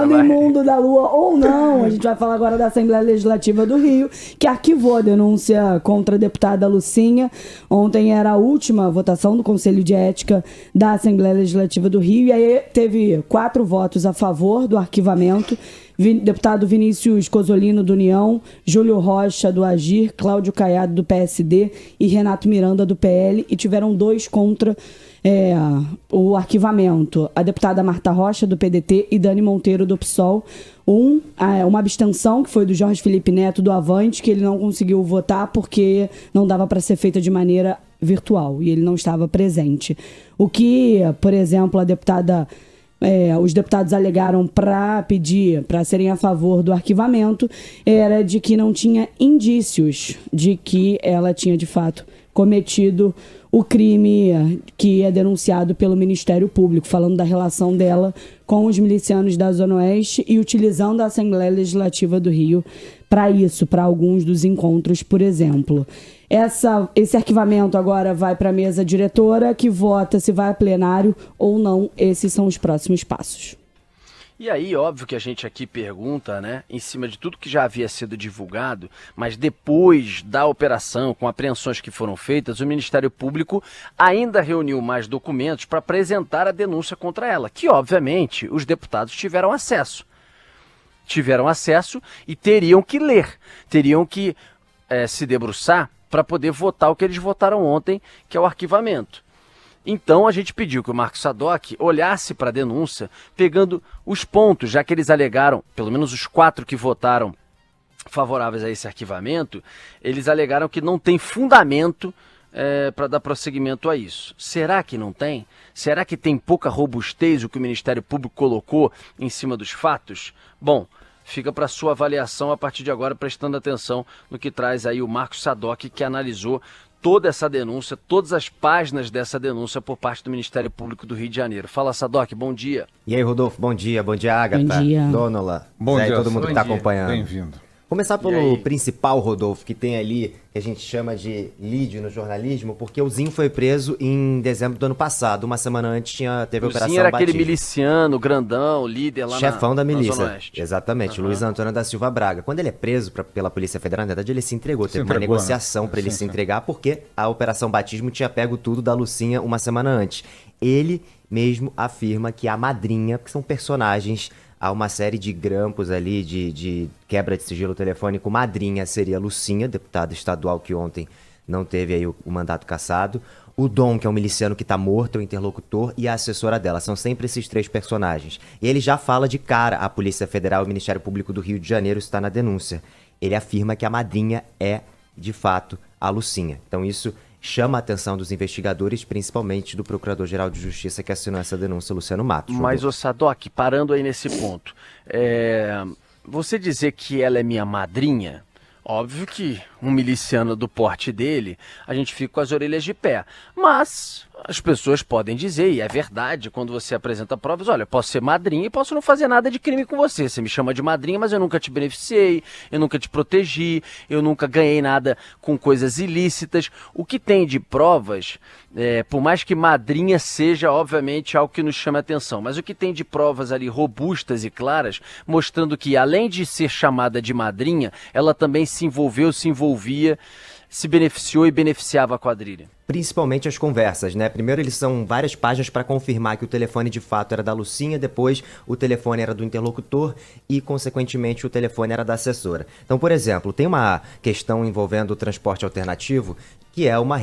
falando em mundo da Lua ou não, a gente vai falar agora da Assembleia Legislativa do Rio, que arquivou a denúncia contra a deputada Lucinha. Ontem era a última votação do Conselho de Ética da Assembleia Legislativa do Rio, e aí teve 4 votos a favor do arquivamento. Deputado Vinícius Cozzolino, do União, Júlio Rocha, do Agir, Cláudio Caiado, do PSD e Renato Miranda, do PL, e tiveram 2 contra o arquivamento. A deputada Marta Rocha, do PDT, e Dani Monteiro, do PSOL. Uma abstenção, que foi do Jorge Felipe Neto, do Avante, que ele não conseguiu votar porque não dava para ser feita de maneira virtual e ele não estava presente. O que, por exemplo, os deputados alegaram para pedir, para serem a favor do arquivamento, era de que não tinha indícios de que ela tinha, de fato, cometido o crime que é denunciado pelo Ministério Público, falando da relação dela com os milicianos da Zona Oeste e utilizando a Assembleia Legislativa do Rio para isso, para alguns dos encontros, por exemplo. Esse arquivamento agora vai para a mesa diretora, que vota se vai a plenário ou não. Esses são os próximos passos. E aí, óbvio que a gente aqui pergunta, né, em cima de tudo que já havia sido divulgado, mas depois da operação, com apreensões que foram feitas, o Ministério Público ainda reuniu mais documentos para apresentar a denúncia contra ela, que obviamente os deputados tiveram acesso. E teriam que ler, teriam que se debruçar para poder votar o que eles votaram ontem, que é o arquivamento. Então a gente pediu que o Marco Sadoc olhasse para a denúncia, pegando os pontos, já que eles alegaram, pelo menos os 4 que votaram favoráveis a esse arquivamento, eles alegaram que não tem fundamento para dar prosseguimento a isso. Será que não tem? Será que tem pouca robustez o que o Ministério Público colocou em cima dos fatos? Bom, fica para sua avaliação a partir de agora, prestando atenção no que traz aí o Marco Sadoc, que analisou toda essa denúncia, todas as páginas dessa denúncia por parte do Ministério Público do Rio de Janeiro. Fala, Sadoc, bom dia. E aí, Rodolfo, bom dia, Agatha, bom dia. Dônola, bom Zé, dia, todo mundo que está acompanhando. Bem-vindo. Começar pelo principal, Rodolfo, que tem ali, que a gente chama de lead no jornalismo, porque o Zinho foi preso em dezembro do ano passado. Uma semana antes teve a Operação Zinho era Batismo. aquele miliciano, grandão, líder lá chefão da milícia. na Zona Oeste. Exatamente, Luiz Antônio da Silva Braga. Quando ele é preso pela Polícia Federal, na verdade ele se entregou. Teve uma negociação para ele se entregar, porque a Operação Batismo tinha pego tudo da Lucinha uma semana antes. Ele mesmo afirma que a madrinha, que são personagens, há uma série de grampos ali, de quebra de sigilo telefônico. Madrinha seria Lucinha, deputada estadual que ontem não teve aí o mandato cassado. O Dom, que é um miliciano que está morto, é o interlocutor, e a assessora dela. São sempre esses 3 personagens. E ele já fala de cara a Polícia Federal e o Ministério Público do Rio de Janeiro, está na denúncia. Ele afirma que a madrinha é, de fato, a Lucinha. Então isso chama a atenção dos investigadores, principalmente do Procurador-Geral de Justiça que assinou essa denúncia, Luciano Matos. Mas, ô Sadoc, parando aí nesse ponto, você dizer que ela é minha madrinha, óbvio que um miliciano do porte dele, a gente fica com as orelhas de pé. Mas as pessoas podem dizer, e é verdade, quando você apresenta provas, olha, eu posso ser madrinha e posso não fazer nada de crime com você. Você me chama de madrinha, mas eu nunca te beneficiei, eu nunca te protegi, eu nunca ganhei nada com coisas ilícitas. O que tem de provas, por mais que madrinha seja, obviamente, algo que nos chama a atenção, mas o que tem de provas ali robustas e claras, mostrando que, além de ser chamada de madrinha, ela também se envolvia, se beneficiou e beneficiava a quadrilha. Principalmente as conversas, né? Primeiro são várias páginas para confirmar que o telefone de fato era da Lucinha, depois o telefone era do interlocutor e, consequentemente, o telefone era da assessora. Então, por exemplo, tem uma questão envolvendo o transporte alternativo, que é uma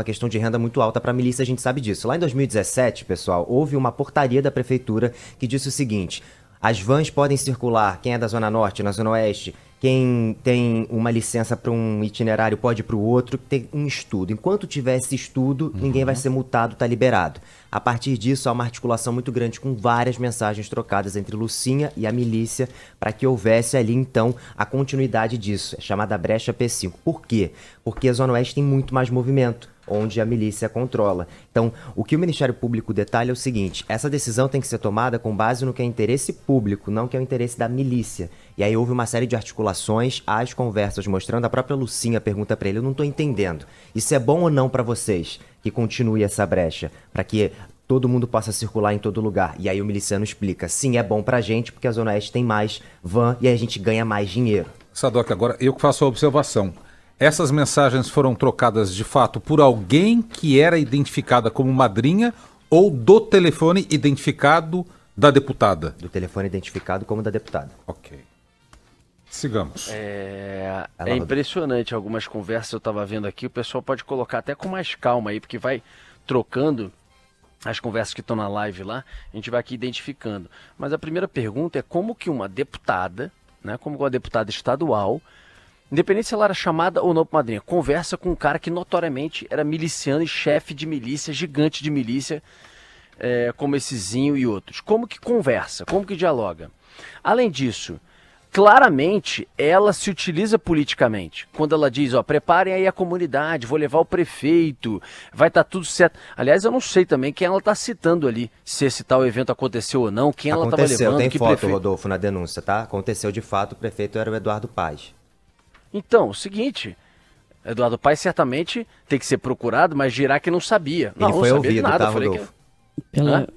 questão de renda muito alta para a milícia, a gente sabe disso. Lá em 2017, pessoal, houve uma portaria da prefeitura que disse o seguinte: as vans podem circular, quem é da Zona Norte, na Zona Oeste, quem tem uma licença para um itinerário pode ir para o outro, tem um estudo. Enquanto tiver esse estudo, ninguém vai ser multado, está liberado. A partir disso, há uma articulação muito grande com várias mensagens trocadas entre Lucinha e a milícia para que houvesse ali, então, a continuidade disso. É chamada brecha P5. Por quê? Porque a Zona Oeste tem muito mais movimento, onde a milícia controla. Então, o que o Ministério Público detalha é o seguinte: essa decisão tem que ser tomada com base no que é interesse público, não que é o interesse da milícia. E aí houve uma série de articulações, as conversas mostrando, a própria Lucinha pergunta para ele: eu não estou entendendo, isso é bom ou não para vocês que continue essa brecha, para que todo mundo possa circular em todo lugar. E aí o miliciano explica, sim, é bom pra gente, porque a Zona Oeste tem mais van e aí a gente ganha mais dinheiro. Sadoc, agora eu que faço a observação. Essas mensagens foram trocadas de fato por alguém que era identificada como madrinha ou do telefone identificado da deputada? Do telefone identificado como da deputada. Ok. Sigamos. É impressionante algumas conversas eu estava vendo aqui, o pessoal pode colocar até com mais calma aí, porque vai trocando as conversas que estão na live lá, a gente vai aqui identificando. Mas a primeira pergunta é como que uma deputada, né, como uma deputada estadual, independente se ela era chamada ou não para madrinha, conversa com um cara que notoriamente era miliciano e chefe de milícia, gigante de milícia, como esse Zinho e outros. Como que conversa? Como que dialoga? Além disso, claramente ela se utiliza politicamente. Quando ela diz, ó, preparem aí a comunidade, vou levar o prefeito, vai estar tudo certo. Aliás, eu não sei também quem ela está citando ali, se esse tal evento aconteceu ou não, quem ela estava levando. Tem que foto, prefeito... Rodolfo, na denúncia, tá? Aconteceu de fato, o prefeito era o Eduardo Paes. Então, o seguinte, Eduardo Paes certamente tem que ser procurado, mas girar que não sabia. Ele foi não sabia ouvido, de nada. tá, Falei Rodolfo?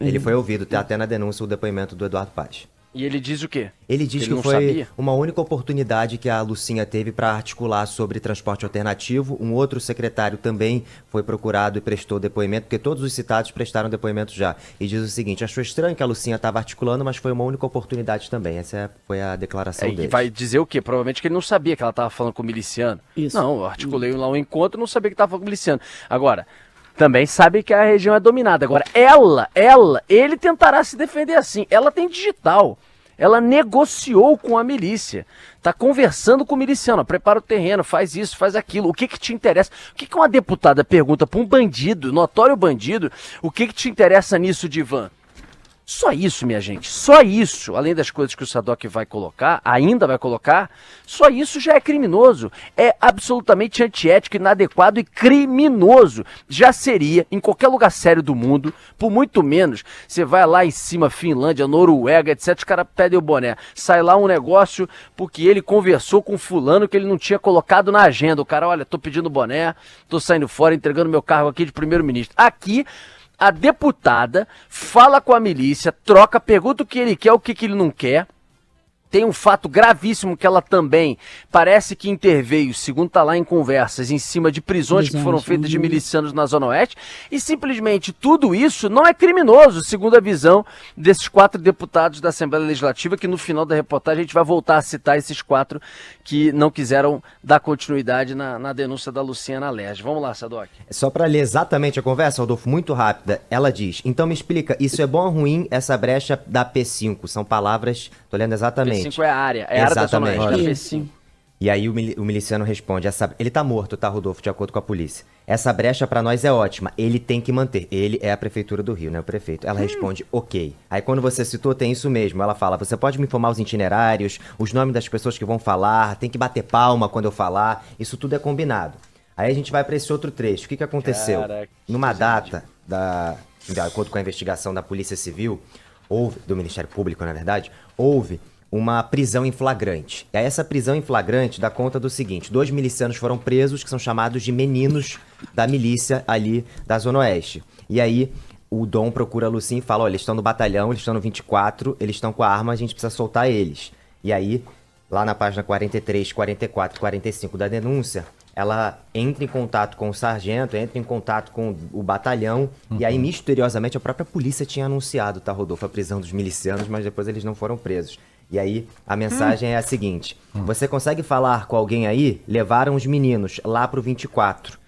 Ele Foi ouvido, tem até na denúncia o depoimento do Eduardo Paes. E ele diz o quê? Ele diz que não foi sabia? uma única oportunidade que a Lucinha teve para articular sobre transporte alternativo. Um outro secretário também foi procurado e prestou depoimento, porque todos os citados prestaram depoimento já. E diz o seguinte, achou estranho que a Lucinha estava articulando, mas foi uma única oportunidade também. Essa foi a declaração E dele. vai dizer o quê? Provavelmente que ele não sabia que ela estava falando com o miliciano. Isso. Não, eu articulei lá um encontro e não sabia que estava falando com o miliciano. Agora, também sabe que a região é dominada. Agora, ele tentará se defender assim. Ela tem digital. Ela negociou com a milícia. Tá conversando com o miliciano. Ó, prepara o terreno, faz isso, faz aquilo. O que te interessa? O que uma deputada pergunta para um bandido, notório bandido, o que te interessa nisso, Divan? Só isso, minha gente, só isso, além das coisas que o Sadoc vai colocar, ainda vai colocar, só isso já é criminoso. É absolutamente antiético, inadequado e criminoso. Já seria, em qualquer lugar sério do mundo, por muito menos, você vai lá em cima, Finlândia, Noruega, etc, os caras pedem o boné. Sai lá um negócio porque ele conversou com fulano que ele não tinha colocado na agenda. O cara, olha, tô pedindo boné, tô saindo fora, entregando meu cargo aqui de primeiro-ministro. Aqui, a deputada fala com a milícia, troca, pergunta o que ele quer, o que ele não quer. Tem um fato gravíssimo que ela também parece que interveio, segundo está lá em conversas, em cima de prisões que foram feitas de milicianos na Zona Oeste. E simplesmente tudo isso não é criminoso, segundo a visão desses 4 deputados da Assembleia Legislativa, que no final da reportagem a gente vai voltar a citar esses 4 que não quiseram dar continuidade na denúncia da Lucinha na LERJ. Vamos lá, Sadoc. Só para ler exatamente a conversa, Rodolfo, muito rápida, ela diz, então me explica, isso é bom ou ruim, essa brecha da P5? São palavras, tô lendo exatamente. P5 é a área, a área da Zona Oeste, da P5. E aí o miliciano responde, ele tá morto, tá, Rodolfo, de acordo com a polícia. Essa brecha pra nós é ótima, ele tem que manter. Ele é a prefeitura do Rio, né, o prefeito. Ela responde, ok. Aí quando você citou, tem isso mesmo. Ela fala, você pode me informar os itinerários, os nomes das pessoas que vão falar, tem que bater palma quando eu falar, isso tudo é combinado. Aí a gente vai pra esse outro trecho. O que aconteceu? Caraca, Numa data, de acordo com a investigação da Polícia Civil, do Ministério Público, na verdade, houve uma prisão em flagrante. E aí essa prisão em flagrante dá conta do seguinte, 2 milicianos foram presos, que são chamados de meninos da milícia ali da Zona Oeste. E aí o Dom procura a Lucinha e fala, olha, eles estão no batalhão, eles estão no 24, eles estão com a arma, a gente precisa soltar eles. E aí, lá na página 43, 44, 45 da denúncia, ela entra em contato com o sargento, entra em contato com o batalhão, e aí, misteriosamente, a própria polícia tinha anunciado, tá, Rodolfo, a prisão dos milicianos, mas depois eles não foram presos. E aí, a mensagem é a seguinte, você consegue falar com alguém aí? Levaram os meninos lá pro 24.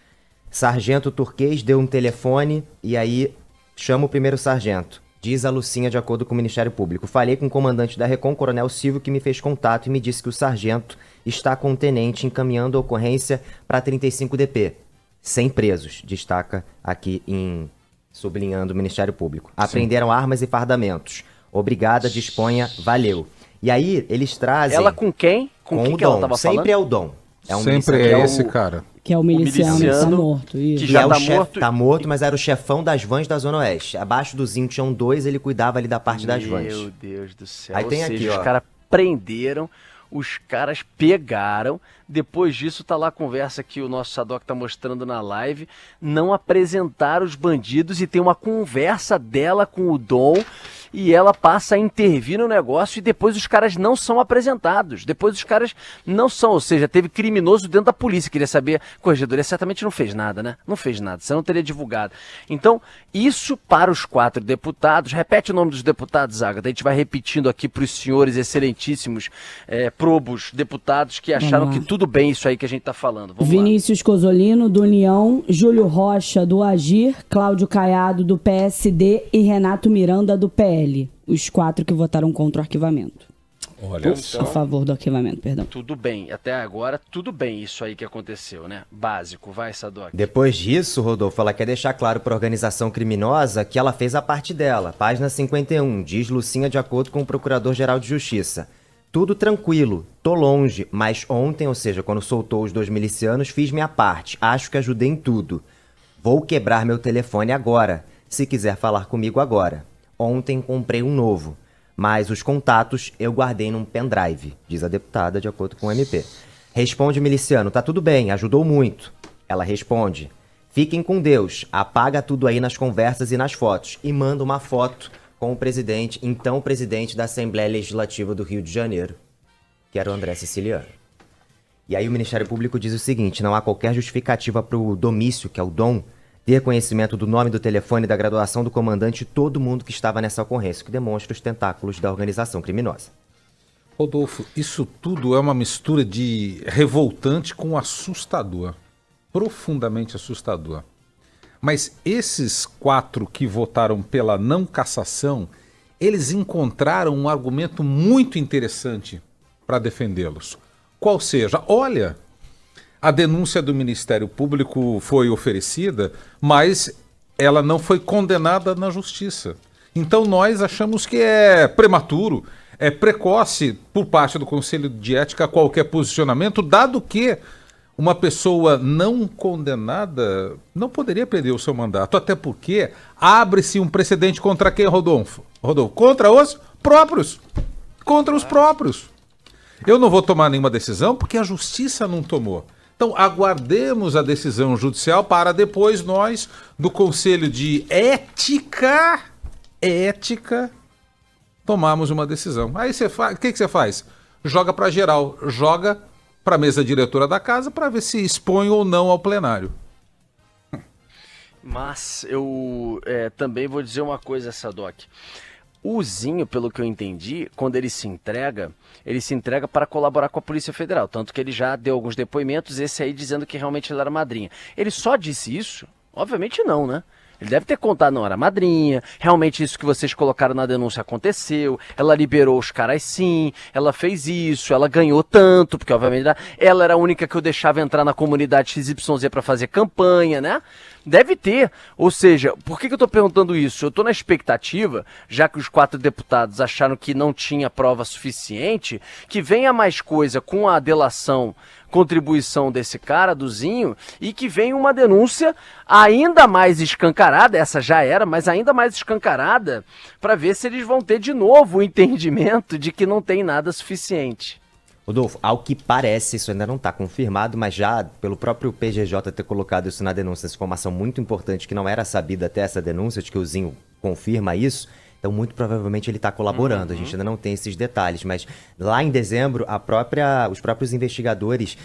Sargento Turquês deu um telefone, e aí, chama o primeiro sargento. Diz a Lucinha de acordo com o Ministério Público. Falei com o comandante da Recon, Coronel Silvio, que me fez contato e me disse que o sargento está com o tenente encaminhando a ocorrência para 35DP. 100 presos, destaca aqui sublinhando o Ministério Público. Apreenderam armas e fardamentos. Obrigada, disponha, valeu. E aí, eles trazem... Ela com quem? Com quem o que ela Dom. tava falando? Sempre é o Dom. Sempre é esse cara. Que é o miliciano que tá morto. Isso. Que já tá morto. Tá morto, mas era o chefão das vans da Zona Oeste. Abaixo do Zinho tinham 2, ele cuidava ali da parte das vans. Meu Deus do céu. Aí tem seja, aqui, os ó. caras prenderam Os caras pegaram, depois disso tá lá a conversa que o nosso Sadoc tá mostrando na live, não apresentaram os bandidos e tem uma conversa dela com o Dom e ela passa a intervir no negócio e depois os caras não são apresentados, depois os caras não são, ou seja, teve criminoso dentro da polícia, queria saber, corregedoria certamente não fez nada, né? Não fez nada, você não teria divulgado. Então, isso para os 4 deputados, repete o nome dos deputados, Agatha, a gente vai repetindo aqui para os senhores excelentíssimos probos deputados que acharam que tudo bem isso aí que a gente tá falando. Vamos Vinícius Cozzolino, do União, Júlio Rocha, do Agir, Cláudio Caiado, do PSD e Renato Miranda, do PL. Os 4 que votaram contra o arquivamento. Olha A favor do arquivamento, perdão. Tudo bem, até agora tudo bem isso aí que aconteceu, né? Básico, vai, Sadoc. Depois disso, Rodolfo, ela quer deixar claro para a organização criminosa que ela fez a parte dela. Página 51, diz Lucinha de acordo com o Procurador-Geral de Justiça. Tudo tranquilo, tô longe, mas ontem, ou seja, quando soltou os 2 milicianos, fiz minha parte. Acho que ajudei em tudo. Vou quebrar meu telefone agora, se quiser falar comigo agora. Ontem comprei um novo, mas os contatos eu guardei num pendrive, diz a deputada de acordo com o MP. Responde o miliciano, tá tudo bem, ajudou muito. Ela responde, fiquem com Deus, apaga tudo aí nas conversas e nas fotos. E manda uma foto com o presidente, então o presidente da Assembleia Legislativa do Rio de Janeiro, que era o André Siciliano. E aí o Ministério Público diz o seguinte, não há qualquer justificativa para o Domício, que é o Dom, ter conhecimento do nome do telefone, da graduação do comandante e todo mundo que estava nessa ocorrência, que demonstra os tentáculos da organização criminosa. Rodolfo, isso tudo é uma mistura de revoltante com assustador. Profundamente assustador. Mas esses 4 que votaram pela não cassação, eles encontraram um argumento muito interessante para defendê-los. Qual seja, olha, a denúncia do Ministério Público foi oferecida, mas ela não foi condenada na justiça. Então nós achamos que é prematuro, é precoce por parte do Conselho de Ética qualquer posicionamento, dado que uma pessoa não condenada não poderia perder o seu mandato, até porque abre-se um precedente contra quem, Rodolfo? Contra os próprios. Contra os próprios. Eu não vou tomar nenhuma decisão porque a justiça não tomou. Então, aguardemos a decisão judicial para depois nós, do Conselho de Ética, tomarmos uma decisão. Aí você faz, o que você faz? Joga para geral, joga para a mesa diretora da casa para ver se expõe ou não ao plenário. Mas eu também vou dizer uma coisa, Sadoc. O Zinho, pelo que eu entendi, quando ele se entrega para colaborar com a Polícia Federal. Tanto que ele já deu alguns depoimentos, esse aí dizendo que realmente ele era madrinha. Ele só disse isso? Obviamente não, né? Ele deve ter contado, não, era madrinha, realmente isso que vocês colocaram na denúncia aconteceu, ela liberou os caras sim, ela fez isso, ela ganhou tanto, porque obviamente ela era a única que eu deixava entrar na comunidade XYZ para fazer campanha, né? Deve ter, ou seja, por que eu estou perguntando isso? Eu estou na expectativa, já que os 4 deputados acharam que não tinha prova suficiente, que venha mais coisa com a delação, contribuição desse cara, do Zinho, e que venha uma denúncia ainda mais escancarada, essa já era, mas ainda mais escancarada, para ver se eles vão ter de novo o entendimento de que não tem nada suficiente. Rodolfo, ao que parece, isso ainda não está confirmado, mas já pelo próprio PGJ ter colocado isso na denúncia, essa informação muito importante que não era sabida até essa denúncia, de que o Zinho confirma isso, então muito provavelmente ele está colaborando, a gente ainda não tem esses detalhes, mas lá em dezembro os próprios investigadores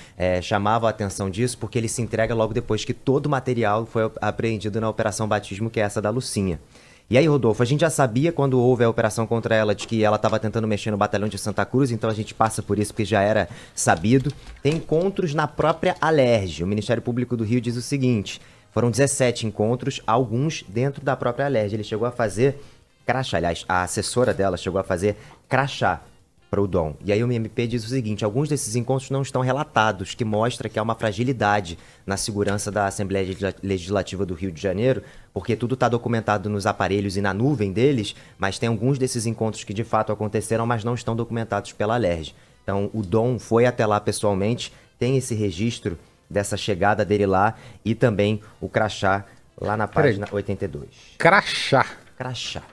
chamavam a atenção disso porque ele se entrega logo depois que todo o material foi apreendido na Operação Batismo, que é essa da Lucinha. E aí, Rodolfo, a gente já sabia quando houve a operação contra ela de que ela estava tentando mexer no batalhão de Santa Cruz, então a gente passa por isso porque já era sabido. Tem encontros na própria Alerj. O Ministério Público do Rio diz o seguinte, foram 17 encontros, alguns dentro da própria Alerj. Ele chegou a fazer crachá, aliás, a assessora dela chegou a fazer crachá para o Dom. E aí o MP diz o seguinte, alguns desses encontros não estão relatados, que mostra que há uma fragilidade na segurança da Assembleia Legislativa do Rio de Janeiro, porque tudo está documentado nos aparelhos e na nuvem deles, mas tem alguns desses encontros que de fato aconteceram, mas não estão documentados pela Alerj. Então o Dom foi até lá pessoalmente, tem esse registro dessa chegada dele lá e também o crachá lá na página 82. Crachá. Crachá.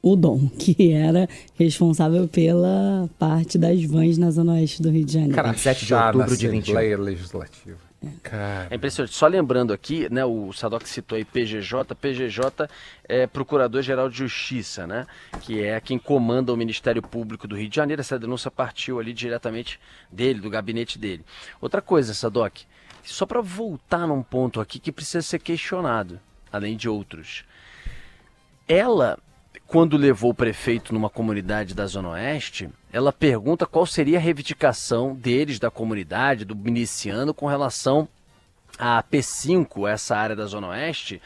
o Dom, que era responsável pela parte das vans na Zona Oeste do Rio de Janeiro. Cara, 27 de outubro de 21. Assembleia Legislativa. Cara. É impressionante. Só lembrando aqui, né, o Sadoc citou aí PGJ. PGJ é Procurador-Geral de Justiça, né, que é quem comanda o Ministério Público do Rio de Janeiro. Essa denúncia partiu ali diretamente dele, do gabinete dele. Outra coisa, Sadoc, só para voltar num ponto aqui que precisa ser questionado, além de outros. Ela, quando levou o prefeito numa comunidade da Zona Oeste, ela pergunta qual seria a reivindicação deles, da comunidade, do miliciano, com relação à P5, essa área da Zona Oeste,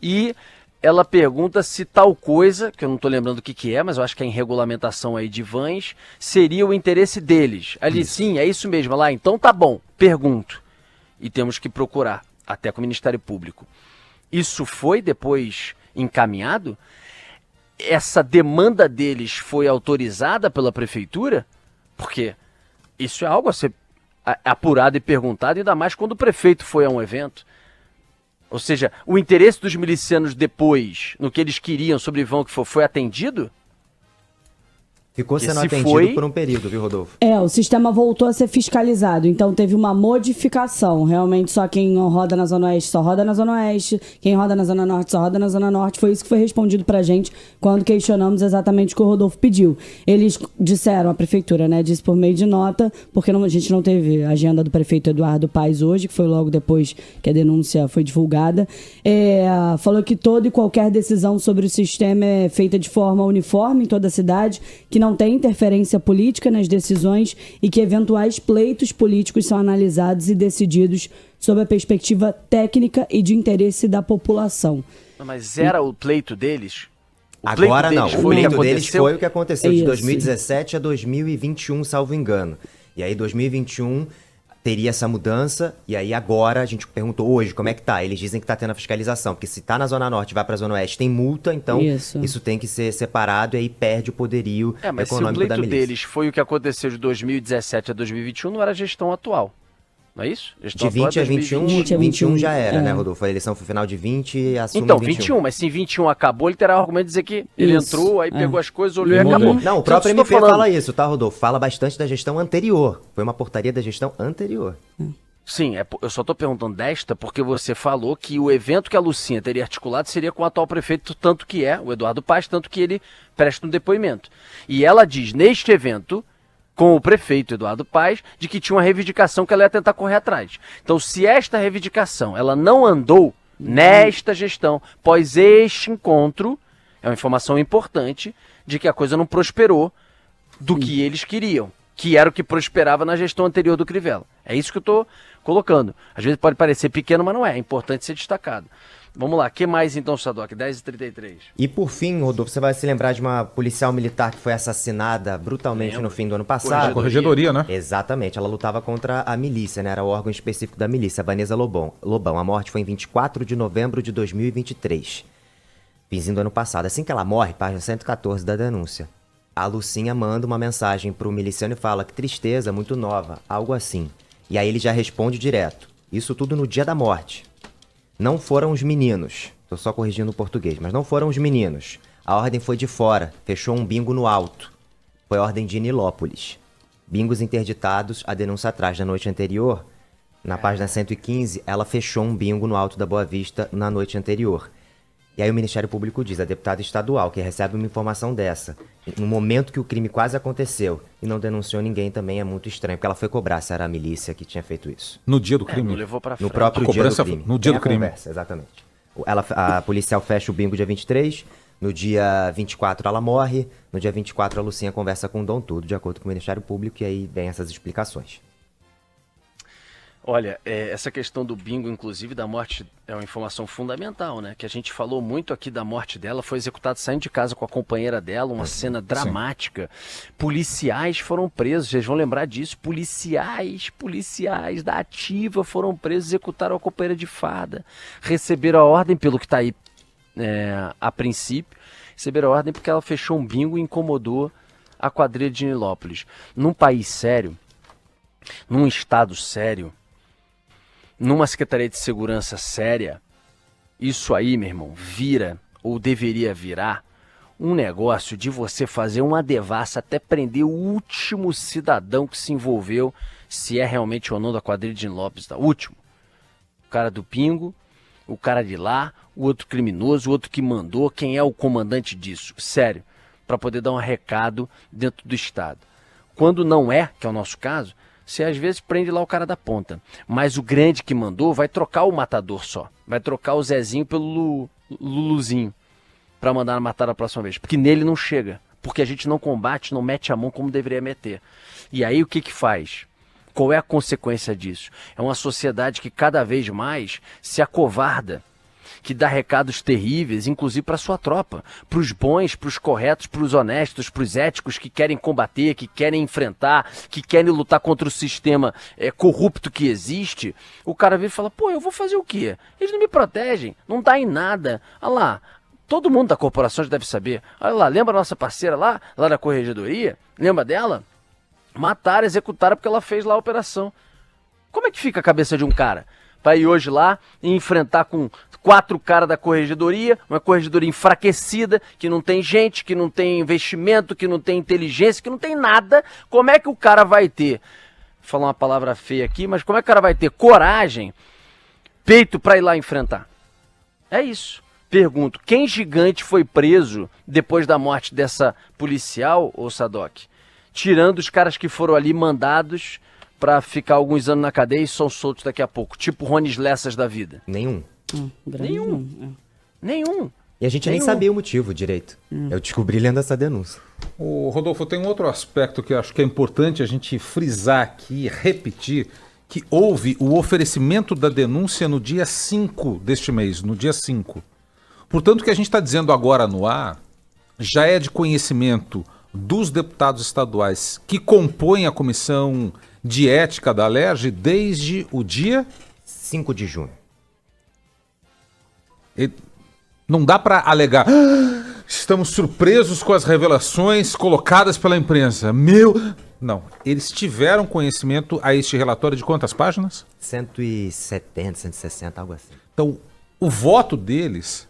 e ela pergunta se tal coisa, que eu não estou lembrando o que é, mas eu acho que é em regulamentação aí de vans, seria o interesse deles. Ali, sim, é isso mesmo. Lá, então tá bom, pergunto. E temos que procurar, até com o Ministério Público. Isso foi depois encaminhado? Essa demanda deles foi autorizada pela prefeitura? Porque isso é algo a ser apurado e perguntado, ainda mais quando o prefeito foi a um evento. Ou seja, o interesse dos milicianos depois, no que eles queriam sobre vão que foi atendido? Ficou Que sendo se atendido foi- por um período, viu, Rodolfo? O sistema voltou a ser fiscalizado, então teve uma modificação. Realmente só quem roda na Zona Oeste só roda na Zona Oeste, quem roda na Zona Norte só roda na Zona Norte. Foi isso que foi respondido pra gente quando questionamos exatamente o que o Rodolfo pediu. Eles disseram, a prefeitura, né, disse por meio de nota, porque a gente não teve a agenda do prefeito Eduardo Paes hoje, que foi logo depois que a denúncia foi divulgada. Falou que toda e qualquer decisão sobre o sistema é feita de forma uniforme em toda a cidade, que não tem interferência política nas decisões e que eventuais pleitos políticos são analisados e decididos sob a perspectiva técnica e de interesse da população. Mas era o pleito deles? Agora não, o foi pleito que deles aconteceu? foi o que aconteceu de Isso. 2017 a 2021, salvo engano. E aí 2021 teria essa mudança, e aí agora a gente perguntou hoje como é que tá. Eles dizem que tá tendo a fiscalização, porque se tá na Zona Norte e vai pra Zona Oeste tem multa, então isso tem que ser separado e aí perde o poderio Mas se o econômico da pleito milícia. deles foi o que aconteceu de 2017 a 2021, não era a gestão atual. Não é isso? Gestão De 20 a 21, 20 a 21 já 21, era, né, Rodolfo? A eleição foi final de 20 e assume Então, 21. mas se em 21 acabou, ele terá o argumento de dizer que ele Isso, entrou, aí pegou as coisas, olhou e acabou. Não, o Então, próprio eu tô MP falando- fala isso, tá, Rodolfo? Fala bastante da gestão anterior. Foi uma portaria da gestão anterior. Sim, eu só estou perguntando desta porque você falou que o evento que a Lucinha teria articulado seria com o atual prefeito, tanto que é o Eduardo Paes, tanto que ele presta um depoimento. E ela diz, neste evento, com o prefeito Eduardo Paes, de que tinha uma reivindicação que ela ia tentar correr atrás. Então, se esta reivindicação ela não andou nesta gestão, após este encontro, é uma informação importante de que a coisa não prosperou do que eles queriam, que era o que prosperava na gestão anterior do Crivella. É isso que eu estou colocando. Às vezes pode parecer pequeno, mas não é. É importante ser destacado. Vamos lá, o que mais então, Sadoc? 10h33. E por fim, Rodolfo, você vai se lembrar de uma policial militar que foi assassinada brutalmente no fim do ano passado? Corregedoria, né? Exatamente, ela lutava contra a milícia, né? Era o órgão específico da milícia, a Vanessa Lobão. A morte foi em 24 de novembro de 2023. Finzinho do ano passado. Assim que ela morre, página 114 da denúncia. A Lucinha manda uma mensagem pro miliciano e fala que tristeza, muito nova, algo assim. E aí ele já responde direto. Isso tudo no dia da morte. Não foram os meninos. Tô só corrigindo o português, mas não foram os meninos. A ordem foi de fora, fechou um bingo no alto. Foi ordem de Nilópolis. Bingos interditados, a denúncia atrás da noite anterior. Na página 115, ela fechou um bingo no Alto da Boa Vista na noite anterior. E aí o Ministério Público diz, a deputada estadual que recebe uma informação dessa, no momento que o crime quase aconteceu, e não denunciou ninguém também é muito estranho, porque ela foi cobrar se era a milícia que tinha feito isso. No dia do Não crime. levou pra No frente. próprio A dia do cobrança crime. no dia Tem do crime. Conversa, exatamente. A policial fecha o bingo dia 23, no dia 24 ela morre, no dia 24 a Lucinha conversa com o Dom Tudo, de acordo com o Ministério Público, e aí vem essas explicações. Olha, essa questão do bingo, inclusive, da morte, é uma informação fundamental, né? Que a gente falou muito aqui da morte dela, foi executada saindo de casa com a companheira dela, uma cena dramática. Policiais foram presos, vocês vão lembrar disso, policiais da ativa foram presos, executaram a companheira de farda, receberam a ordem, pelo que está aí a princípio, receberam a ordem porque ela fechou um bingo e incomodou a quadrilha de Nilópolis. Num país sério, num estado sério, numa Secretaria de Segurança séria, isso aí, meu irmão, vira, ou deveria virar, um negócio de você fazer uma devassa até prender o último cidadão que se envolveu, se é realmente ou não da quadrilha de Lopes, tá? Último. O cara do Pingo, o cara de lá, o outro criminoso, o outro que mandou, quem é o comandante disso? Sério, para poder dar um recado dentro do Estado. Quando não é, que é o nosso caso, você às vezes prende lá o cara da ponta. Mas o grande que mandou vai trocar o matador só. Vai trocar o Zezinho pelo Luluzinho para mandar matar a próxima vez. Porque nele não chega. Porque a gente não combate, não mete a mão como deveria meter. E aí o que faz? Qual é a consequência disso? É uma sociedade que cada vez mais se acovarda, que dá recados terríveis, inclusive para sua tropa, para os bons, para os corretos, para os honestos, para os éticos que querem combater, que querem enfrentar, que querem lutar contra o sistema corrupto que existe. O cara vem e fala, pô, eu vou fazer o quê? Eles não me protegem, não dá em nada. Olha lá, todo mundo da corporação já deve saber. Olha lá, lembra a nossa parceira lá da corregedoria? Lembra dela? Mataram, executaram porque ela fez lá a operação. Como é que fica a cabeça de um cara? Para ir hoje lá e enfrentar com 4 caras da corregedoria, uma corregedoria enfraquecida, que não tem gente, que não tem investimento, que não tem inteligência, que não tem nada. Como é que o cara vai ter, vou falar uma palavra feia aqui, mas como é que o cara vai ter coragem, peito para ir lá enfrentar? É isso. Pergunto, quem gigante foi preso depois da morte dessa policial, ô Sadoc? Tirando os caras que foram ali mandados para ficar alguns anos na cadeia e são soltos daqui a pouco. Tipo Rones Lessas da vida. Nenhum. Nenhum. E a gente nem sabia o motivo direito. Eu descobri lendo essa denúncia. Ô, Rodolfo, tem um outro aspecto que eu acho que é importante a gente frisar aqui, repetir, que houve o oferecimento da denúncia no dia 5 deste mês, no dia 5. Portanto, o que a gente está dizendo agora no ar já é de conhecimento dos deputados estaduais que compõem a comissão de ética da Alerj desde o dia 5 de junho. Não dá para alegar, estamos surpresos com as revelações colocadas pela imprensa. Não, eles tiveram conhecimento a este relatório de quantas páginas? 170, 160, algo assim. Então, o voto deles,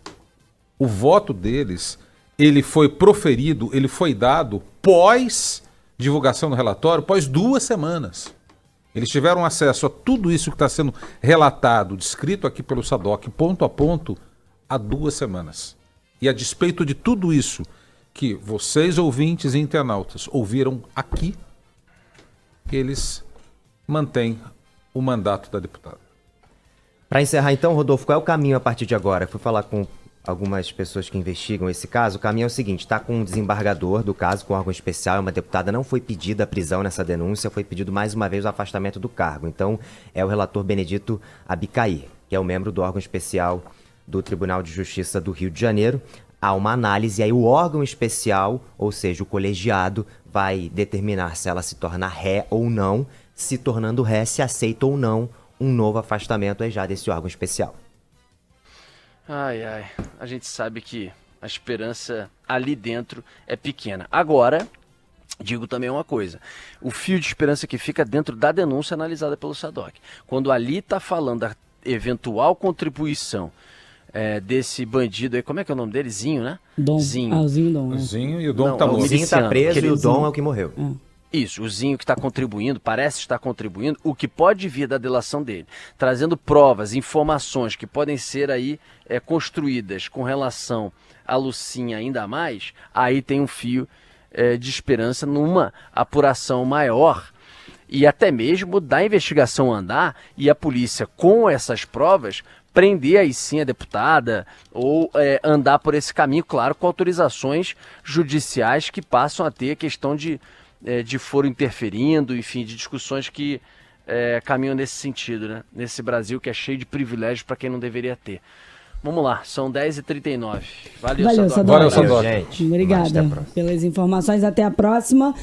ele foi proferido, ele foi dado pós divulgação do relatório, pós 2 semanas. Eles tiveram acesso a tudo isso que está sendo relatado, descrito aqui pelo Sadoc, ponto a ponto, há 2 semanas. E a despeito de tudo isso que vocês, ouvintes e internautas, ouviram aqui, eles mantêm o mandato da deputada. Para encerrar então, Rodolfo, qual é o caminho a partir de agora? Eu fui falar com algumas pessoas que investigam esse caso. O caminho é o seguinte, está com um desembargador do caso, com órgão especial, uma deputada, não foi pedida a prisão nessa denúncia, foi pedido mais uma vez o afastamento do cargo. Então, é o relator Benedito Abicair, que é o membro do órgão especial do Tribunal de Justiça do Rio de Janeiro. Há uma análise, e aí o órgão especial, ou seja, o colegiado, vai determinar se ela se torna ré ou não, se tornando ré, se aceita ou não um novo afastamento aí já desse órgão especial. Ai, a gente sabe que a esperança ali dentro é pequena. Agora, digo também uma coisa, o fio de esperança que fica dentro da denúncia analisada pelo Sadoc. Quando ali está falando da eventual contribuição desse bandido aí, como é que é o nome dele? Zinho, né? Dom. Zinho. O Zinho Dom. O Zinho e o Dom Não, tá o morto. O Zinho está preso e o Dom Zinho. é o que morreu. Isso, o Zinho que está contribuindo, parece estar contribuindo, o que pode vir da delação dele, trazendo provas, informações que podem ser aí construídas com relação a Lucinha ainda mais, aí tem um fio de esperança numa apuração maior e até mesmo da investigação andar e a polícia com essas provas prender aí sim a deputada ou andar por esse caminho, claro, com autorizações judiciais que passam a ter a questão de foro interferindo, enfim, de discussões que caminham nesse sentido, né? Nesse Brasil que é cheio de privilégios para quem não deveria ter. Vamos lá, são 10h39. Valeu, Sadoc. Sadoc. Valeu, Sadoc. Gente. Obrigada Até a próxima. pelas informações. Até a próxima.